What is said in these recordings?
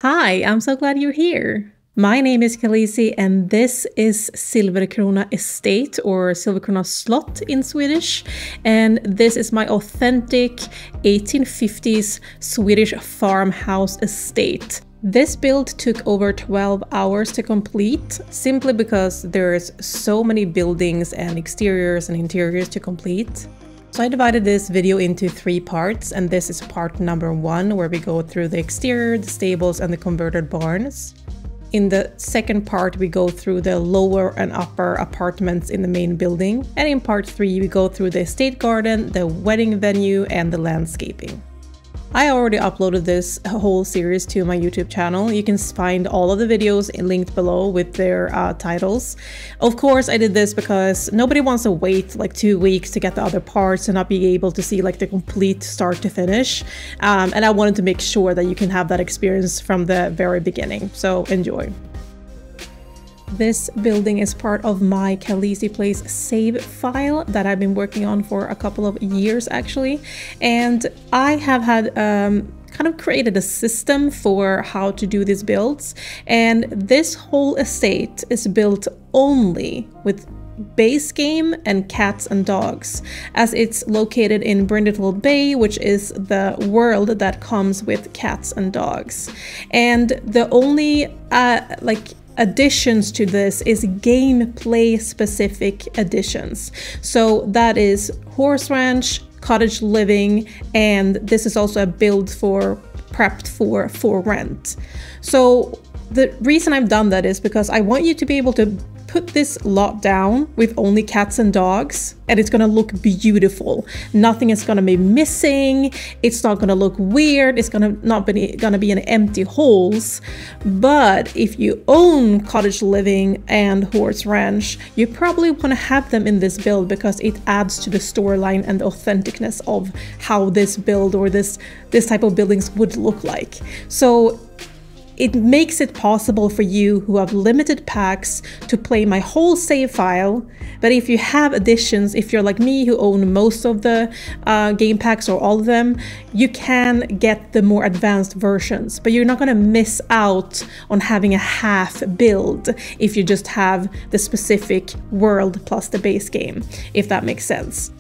Hi, I'm so glad you're here. My name is Khaleesi and this is Silverkrona Estate or Silverkrona Slott in Swedish. And this is my authentic 1850s Swedish farmhouse estate. This build took over 12 hours to complete, simply because there's so many buildings and exteriors and interiors to complete. So I divided this video into 3 parts, and this is part number 1, where we go through the exterior, the stables, and the converted barns. In the second part, we go through the lower and upper apartments in the main building. And in part 3, we go through the estate garden, the wedding venue, and the landscaping. I already uploaded this whole series to my YouTube channel. You can find all of the videos linked below with their titles. Of course, I did this because nobody wants to wait like 2 weeks to get the other parts and not be able to see like the complete start to finish. And I wanted to make sure that you can have that experience from the very beginning. So enjoy. This building is part of my Khaleesi Place save file that I've been working on for a couple of years actually. And I have had kind of created a system for how to do these builds. And this whole estate is built only with base game and cats and dogs, as it's located in Brindleton Bay, which is the world that comes with cats and dogs. And the only additions to this is gameplay specific additions. So that is horse ranch, cottage living, and this is also a build for prepped for rent. So the reason I've done that is because I want you to be able to put this lot down with only cats and dogs, and it's gonna look beautiful. Nothing is gonna be missing. It's not gonna look weird. It's gonna be any empty holes. But if you own cottage living and horse ranch, you probably want to have them in this build because it adds to the storyline and the authenticness of how this build or this type of buildings would look like. So it makes it possible for you who have limited packs to play my whole save file. But if you have additions, if you're like me who own most of the game packs or all of them, you can get the more advanced versions. But you're not going to miss out on having a half build if you just have the specific world plus the base game, if that makes sense.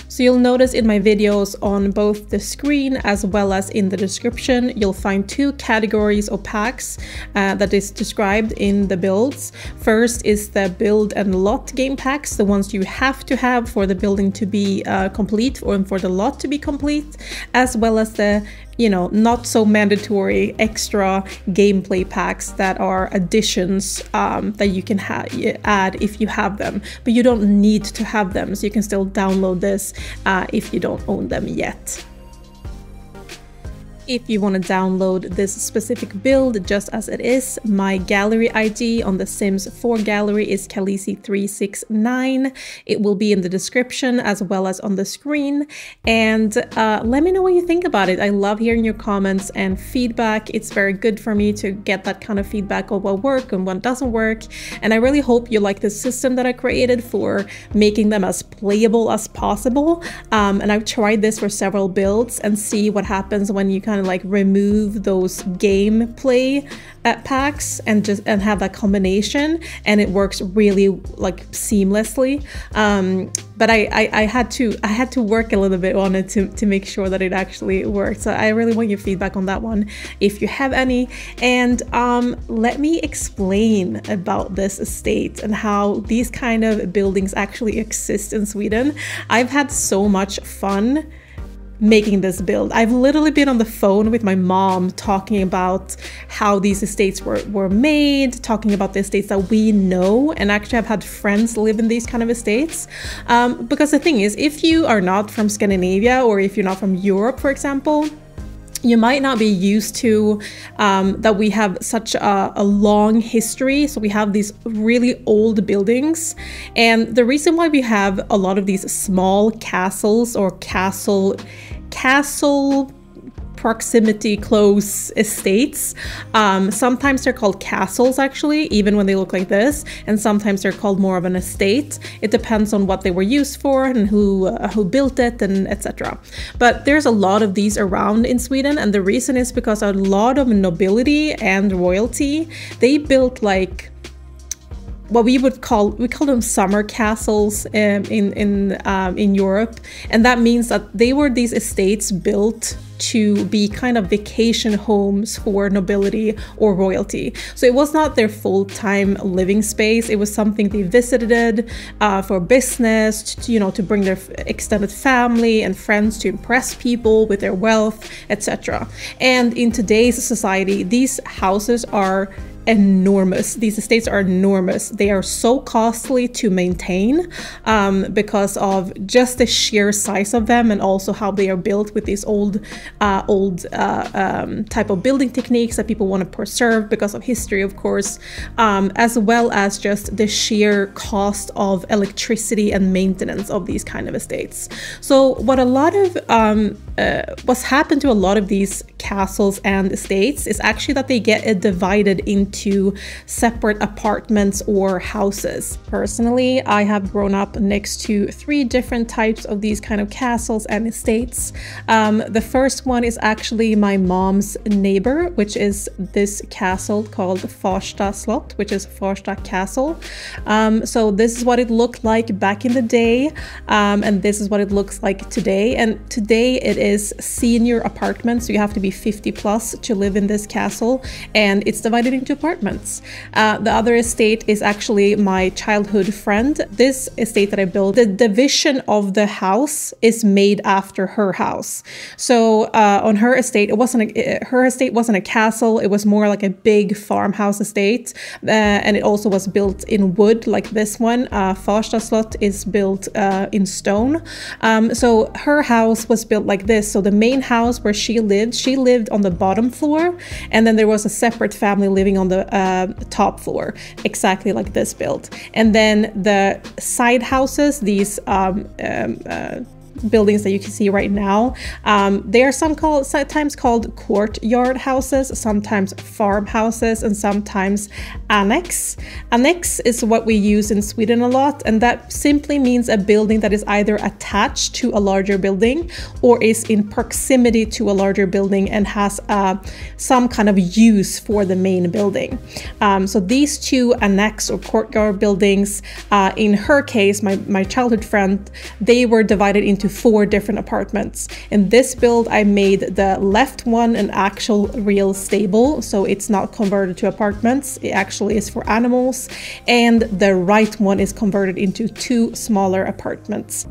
So you'll notice in my videos on both the screen as well as in the description, you'll find 2 categories of packs that is described in the builds. First is the build and lot game packs, the ones you have to have for the building to be complete or for the lot to be complete, as well as the not so mandatory extra gameplay packs that are additions that you can add if you have them, but you don't need to have them, so you can still download this if you don't own them yet. If you want to download this specific build just as it is, my gallery ID on the Sims 4 gallery is Khaleesi369. It will be in the description as well as on the screen. And let me know what you think about it. I love hearing your comments and feedback. It's very good for me to get that kind of feedback of what works and what doesn't work. And I really hope you like the system that I created for making them as playable as possible. And I've tried this for several builds and see what happens when you kind of like remove those gameplay packs and have that combination, and it works really like seamlessly. But I had to work a little bit on it to make sure that it actually worked. So I really want your feedback on that one if you have any. And let me explain about this estate and how these kind of buildings actually exist in Sweden. I've had so much fun making this build. I've literally been on the phone with my mom talking about how these estates were made, talking about the estates that we know, and actually I've had friends live in these kind of estates. Because the thing is, if you are not from Scandinavia or if you're not from Europe, for example, you might not be used to that we have such a long history. So we have these really old buildings. And the reason why we have a lot of these small castles or castle proximity close estates. Sometimes they're called castles actually, even when they look like this, and sometimes they're called more of an estate. It depends on what they were used for and who built it and etc. But there's a lot of these around in Sweden, and the reason is because a lot of nobility and royalty, they built like what we call them summer castles in Europe, and that means that they were these estates built to be kind of vacation homes for nobility or royalty. So it was not their full-time living space. It was something they visited for business, to bring their extended family and friends, to impress people with their wealth, etc. And in today's society, these houses are enormous. These estates are enormous. They are so costly to maintain because of just the sheer size of them, and also how they are built with these old type of building techniques that people want to preserve because of history, of course, as well as just the sheer cost of electricity and maintenance of these kind of estates. So what a lot of what's happened to a lot of these castles and estates is actually that they get divided into separate apartments or houses. Personally, I have grown up next to 3 different types of these kind of castles and estates. The first one is actually my mom's neighbor, which is this castle called Farsta Slott, which is Farsta Castle. So this is what it looked like back in the day, and this is what it looks like today. And today it is senior apartments, so you have to be 50 plus to live in this castle, and it's divided into apartments. The other estate is actually my childhood friend. This estate that I built, the division of the house is made after her house. So on her estate, her estate wasn't a castle, it was more like a big farmhouse estate, and it also was built in wood like this one. Farsta Slott is built in stone. So her house was built like this. So the main house where she lived on the bottom floor, and then there was a separate family living on the top floor, exactly like this build. And then the side houses, these buildings that you can see right now, they are sometimes called courtyard houses, sometimes farmhouses, and sometimes annex. Annex is what we use in Sweden a lot, and that simply means a building that is either attached to a larger building or is in proximity to a larger building and has some kind of use for the main building. So these 2 annex or courtyard buildings, in her case, my childhood friend, they were divided into 4 different apartments. In this build, I made the left one an actual real stable, so it's not converted to apartments, it actually is for animals, and the right one is converted into 2 smaller apartments.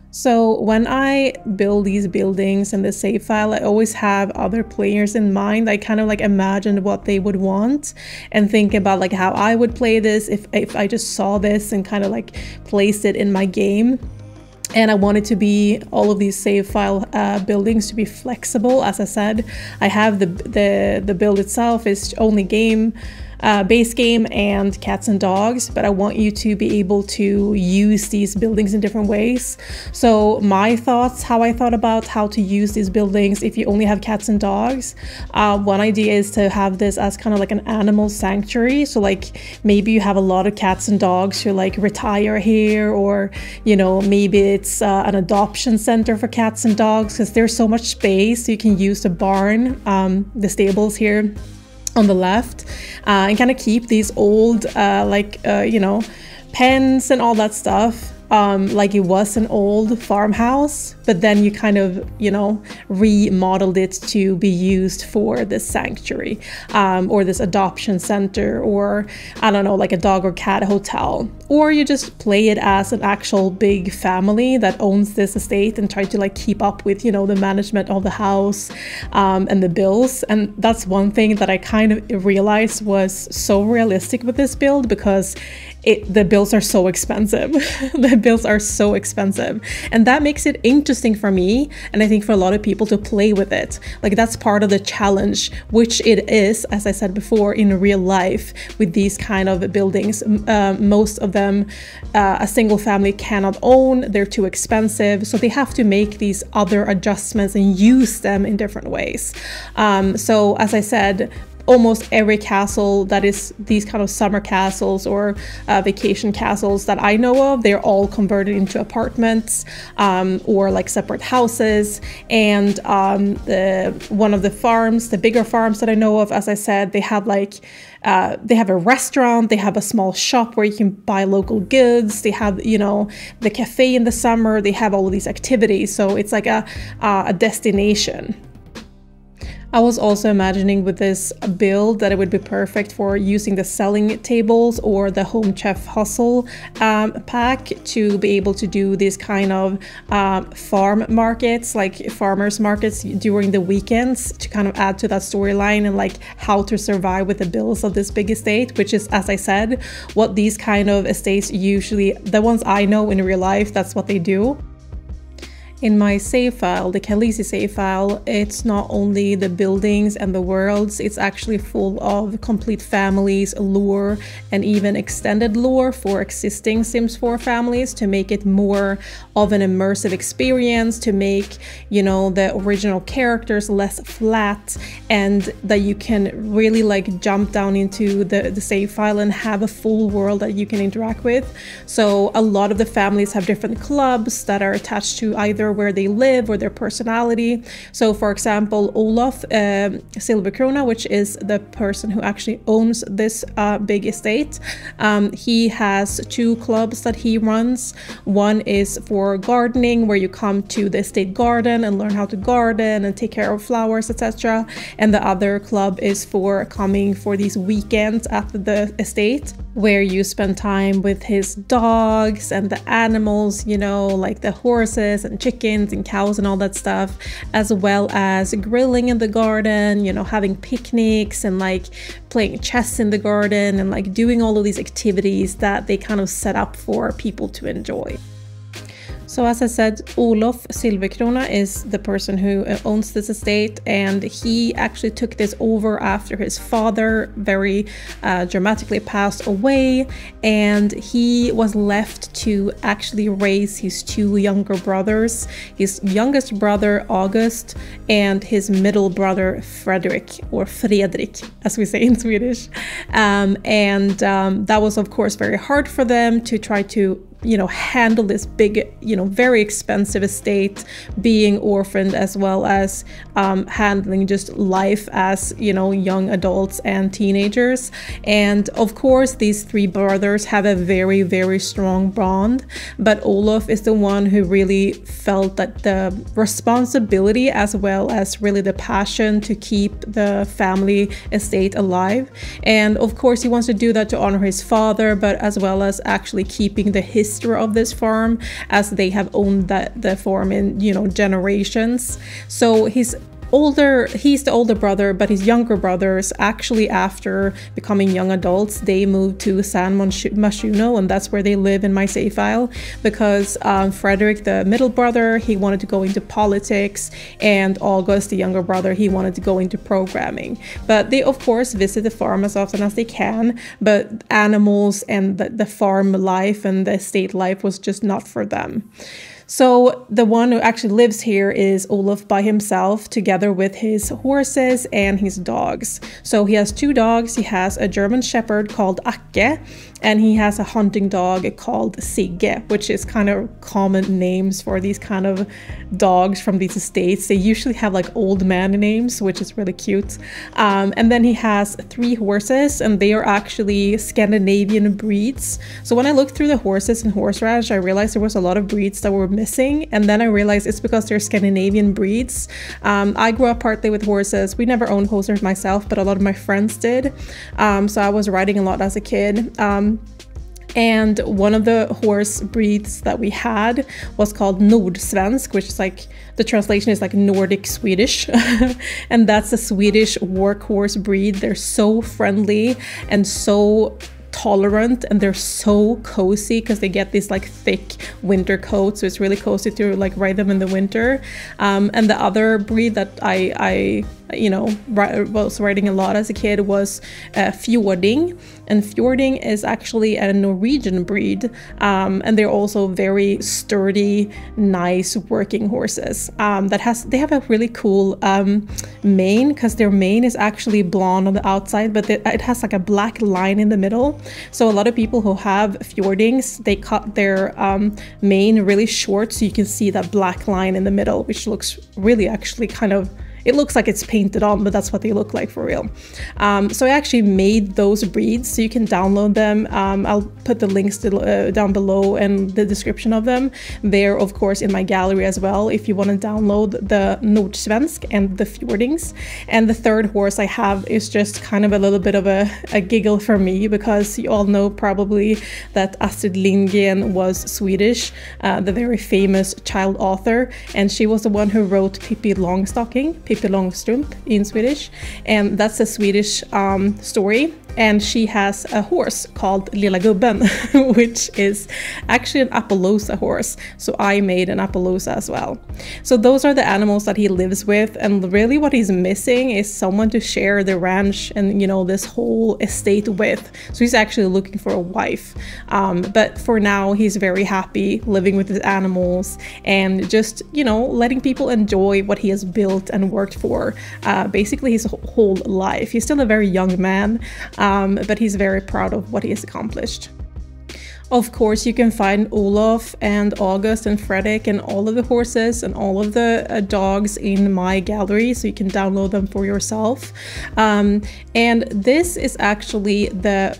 So when I build these buildings in the save file, I always have other players in mind. I kind of like imagined what they would want and think about like how I would play this if I just saw this and kind of like placed it in my game. And I wanted to be all of these save file buildings to be flexible. As I said, I have the build itself is only base game and cats and dogs, but I want you to be able to use these buildings in different ways. So my thoughts, how I thought about how to use these buildings if you only have cats and dogs. One idea is to have this as kind of like an animal sanctuary. So like maybe you have a lot of cats and dogs who like retire here, or maybe it's an adoption center for cats and dogs, because there's so much space. So you can use the barn, the stables here on the left, and kind of keep these old pens and all that stuff like it was an old farmhouse, but then you kind of remodeled it to be used for this sanctuary, or this adoption center, or I don't know, like a dog or cat hotel. Or you just play it as an actual big family that owns this estate and try to like keep up with the management of the house and the bills. And that's one thing that I kind of realized was so realistic with this build, because the bills are so expensive. The bills are so expensive. And that makes it interesting for me, and I think for a lot of people, to play with it. Like, that's part of the challenge, which it is, as I said before, in real life with these kind of buildings. Most of them a single family cannot own. They're too expensive, so they have to make these other adjustments and use them in different ways. So as I said, almost every castle that is these kind of summer castles or vacation castles that I know of, they're all converted into apartments or like separate houses. And one of the farms, the bigger farms that I know of, as I said, they have like they have a restaurant, they have a small shop where you can buy local goods, they have, you know, the cafe in the summer, they have all of these activities, so it's like a destination. I was also imagining with this build that it would be perfect for using the selling tables or the Home Chef Hustle pack to be able to do these kind of farm markets, like farmers markets during the weekends, to kind of add to that storyline and like how to survive with the bills of this big estate, which is, as I said, what these kind of estates usually, the ones I know in real life, that's what they do. In my save file, the Khaleesi save file, it's not only the buildings and the worlds, it's actually full of complete families, lore, and even extended lore for existing Sims 4 families to make it more of an immersive experience, to make, you know, the original characters less flat, and that you can really like jump down into the save file and have a full world that you can interact with. So a lot of the families have different clubs that are attached to either where they live or their personality. So for example, Olof Silverkrona, which is the person who actually owns this big estate, he has 2 clubs that he runs. One is for gardening, where you come to the estate garden and learn how to garden and take care of flowers, etc. And the other club is for coming for these weekends at the estate, where you spend time with his dogs and the animals, you know, like the horses and chickens and cows and all that stuff, as well as grilling in the garden, you know, having picnics and like playing chess in the garden and like doing all of these activities that they kind of set up for people to enjoy. So as I said, Olof Silverkrona is the person who owns this estate, and he actually took this over after his father very dramatically passed away, and he was left to actually raise his 2 younger brothers, his youngest brother August and his middle brother Fredrik, or Fredrik as we say in Swedish. That was of course very hard for them to try to, you know, handle this big, you know, very expensive estate, being orphaned, as well as handling just life as, you know, young adults and teenagers. And of course these 3 brothers have a very, very strong bond, but Olof is the one who really felt that the responsibility as well as really the passion to keep the family estate alive. And of course he wants to do that to honor his father, but as well as actually keeping the history of this farm, as they have owned the farm in, you know, generations. So he's the older brother, but his younger brothers, actually after becoming young adults, they moved to San Myshuno, and that's where they live in my save file, because Fredrik, the middle brother, he wanted to go into politics, and August, the younger brother, he wanted to go into programming. But they of course visit the farm as often as they can, but animals and the farm life and the estate life was just not for them. So the one who actually lives here is Olof by himself, together with his horses and his dogs. So he has 2 dogs. He has a German Shepherd called Acke, and he has a hunting dog called Sigge, which is kind of common names for these kind of dogs from these estates. They usually have like old man names, which is really cute. And then he has 3 horses, and they are actually Scandinavian breeds. So when I looked through the horses in Horse Ranch, I realized there was a lot of breeds that were missing, and then I realized it's because they're Scandinavian breeds. I grew up partly with horses. We never owned horses myself, but a lot of my friends did. So I was riding a lot as a kid. And one of the horse breeds that we had was called Nordsvensk, which is like, the translation is like Nordic Swedish. And that's a Swedish workhorse breed. They're so friendly and so tolerant, and they're so cozy because they get this like thick winter coat, so it's really cozy to like ride them in the winter. And the other breed that I was riding a lot as a kid was Fjording, and Fjording is actually a Norwegian breed, and they're also very sturdy, nice working horses. They have a really cool mane, because their mane is actually blonde on the outside, but it has like a black line in the middle. So a lot of people who have Fjordings, they cut their mane really short so you can see that black line in the middle, which looks really actually kind of, it looks like it's painted on, but that's what they look like for real. So I actually made those breeds, so you can download them. I'll put the links down below and the description of them. They're of course in my gallery as well if you want to download the Nordsvensk and the Fjordings. And the third horse I have is just kind of a little bit of a giggle for me, because you all know probably that Astrid Lindgren was Swedish, the very famous child author, and she was the one who wrote Pippi Långstrump in Swedish, and that's a Swedish story. And she has a horse called Lilla Gubben, which is actually an Appaloosa horse. So I made an Appaloosa as well. So those are the animals that he lives with, and really what he's missing is someone to share the ranch and, you know, this whole estate with. So he's actually looking for a wife. But for now, he's very happy living with his animals and just, you know, letting people enjoy what he has built and worked for basically his whole life. He's still a very young man. But he's very proud of what he has accomplished. Of course, you can find Olof and August and Fredrik and all of the horses and all of the dogs in my gallery, so you can download them for yourself. And this is actually the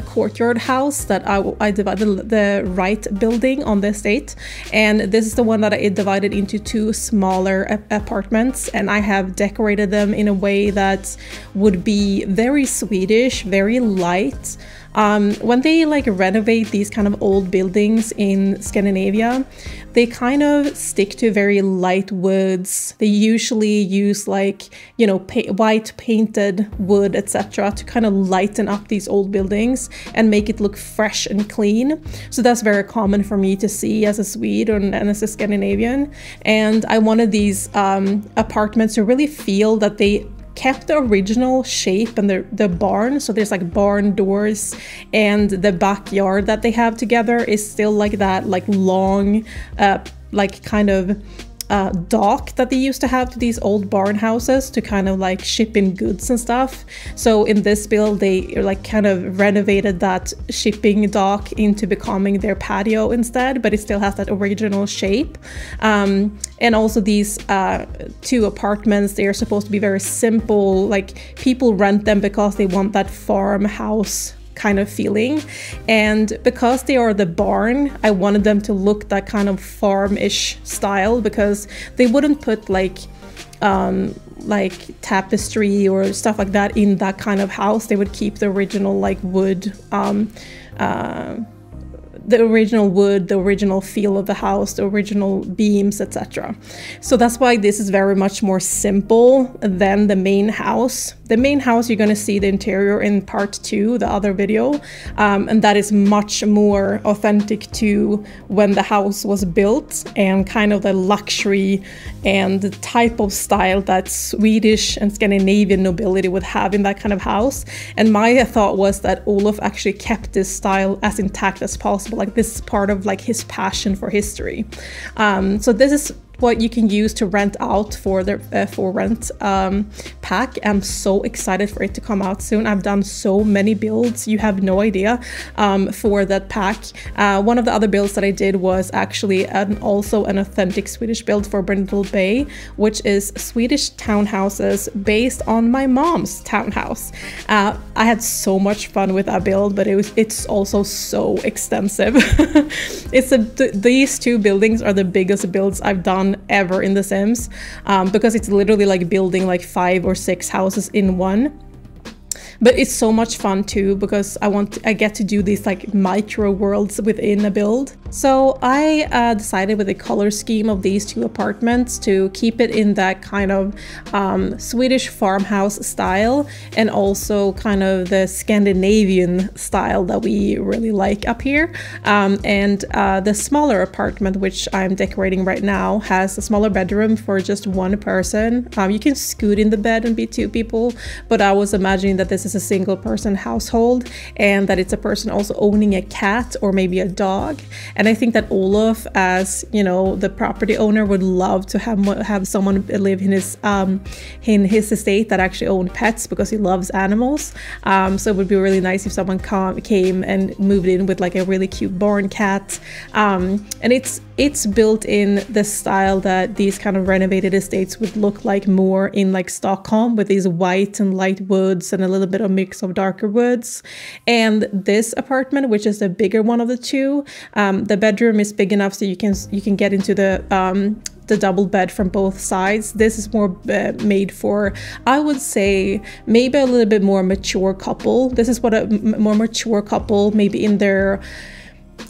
courtyard house that I divided the right building on the estate, and this is the one that I divided into two smaller apartments, and I have decorated them in a way that would be very Swedish, very light. When they like renovate these kind of old buildings in Scandinavia, they kind of stick to very light woods. They usually use like, you know, white painted wood, etc., to kind of lighten up these old buildings and make it look fresh and clean. So that's very common for me to see as a Swede and as a Scandinavian. And I wanted these apartments to really feel that they kept the original shape and the barn. So there's like barn doors, and the backyard that they have together is still like that, like long, like kind of dock that they used to have to these old barn houses to kind of like ship in goods and stuff. So in this build, they like kind of renovated that shipping dock into becoming their patio instead, but it still has that original shape. And also these two apartments, they are supposed to be very simple, like people rent them because they want that farmhouse kind of feeling. And because they are the barn, I wanted them to look that kind of farm-ish style, because they wouldn't put like tapestry or stuff like that in that kind of house. They would keep the original like wood, the original feel of the house, the original beams, etc. So that's why this is very much more simple than the main house. The main house, you're going to see the interior in part 2, the other video, and that is much more authentic to when the house was built and kind of the luxury and the type of style that Swedish and Scandinavian nobility would have in that kind of house. And my thought was that Olof actually kept this style as intact as possible. Like this is part of like his passion for history. So this is what you can use to rent out for the for rent pack. I'm so excited for it to come out soon. I've done so many builds, you have no idea, for that pack. One of the other builds that I did was actually also an authentic Swedish build for Brindle Bay, which is Swedish townhouses based on my mom's townhouse. I had so much fun with that build, but it's also so extensive. These two buildings are the biggest builds I've done ever in The Sims, because it's literally like building like 5 or 6 houses in one. But it's so much fun too, because I get to do these like micro worlds within a build. So I decided with the color scheme of these two apartments to keep it in that kind of Swedish farmhouse style, and also kind of the Scandinavian style that we really like up here. And the smaller apartment, which I'm decorating right now, has a smaller bedroom for just one person. You can scoot in the bed and be two people, but I was imagining that this is a single person household and that it's a person also owning a cat or maybe a dog. And I think that Olof, as you know, the property owner, would love to have someone live in his estate that actually owned pets, because he loves animals. So it would be really nice if someone came and moved in with like a really cute barn cat. And it's built in the style that these kind of renovated estates would look like more in like Stockholm, with these white and light woods and a little bit of mix of darker woods. And this apartment, which is the bigger one of the two, the bedroom is big enough so you can get into the double bed from both sides. This is more made for, I would say, maybe a little bit more mature couple. This is what a more mature couple, maybe in their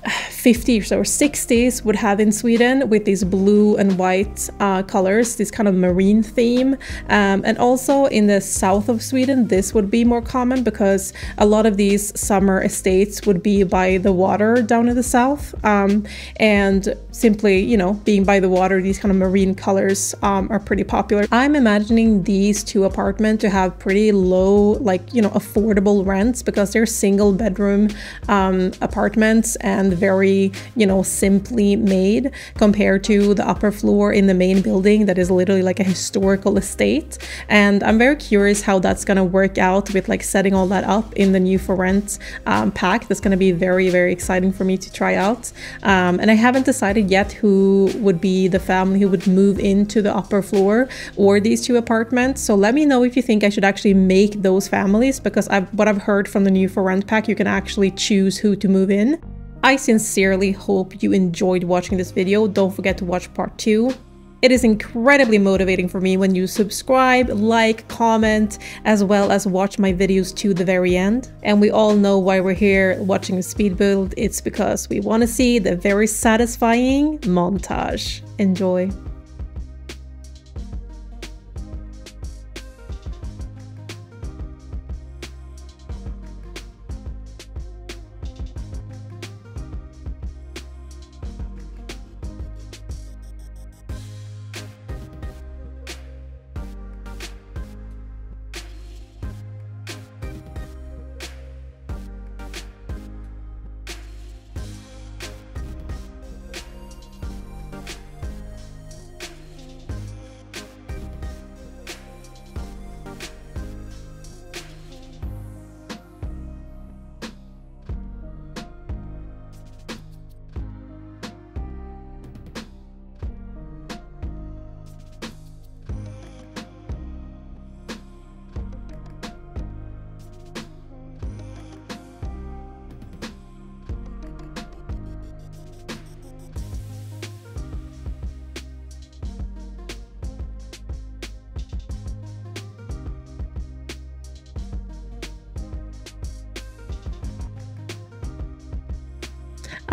50s or 60s, would have in Sweden, with these blue and white colors, this kind of marine theme. And also in the south of Sweden, this would be more common, because a lot of these summer estates would be by the water down in the south. And simply, you know, being by the water, these kind of marine colors are pretty popular. I'm imagining these two apartments to have pretty low, like, you know, affordable rents, because they're single bedroom apartments and very, you know, simply made, compared to the upper floor in the main building that is literally like a historical estate. And I'm very curious how that's gonna work out with like setting all that up in the new for rent pack. That's gonna be very, very exciting for me to try out. And I haven't decided yet who would be the family who would move into the upper floor or these two apartments. So let me know if you think I should actually make those families, because what I've heard from the new for rent pack, you can actually choose who to move in. I sincerely hope you enjoyed watching this video. Don't forget to watch part 2. It is incredibly motivating for me when you subscribe, like, comment, as well as watch my videos to the very end. And we all know why we're here watching a speed build. It's because we want to see the very satisfying montage. Enjoy.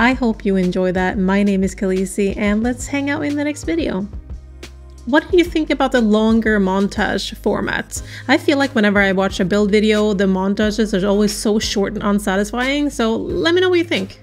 I hope you enjoy that. My name is Khaleesi, and let's hang out in the next video. What do you think about the longer montage format? I feel like whenever I watch a build video, the montages are always so short and unsatisfying, so let me know what you think.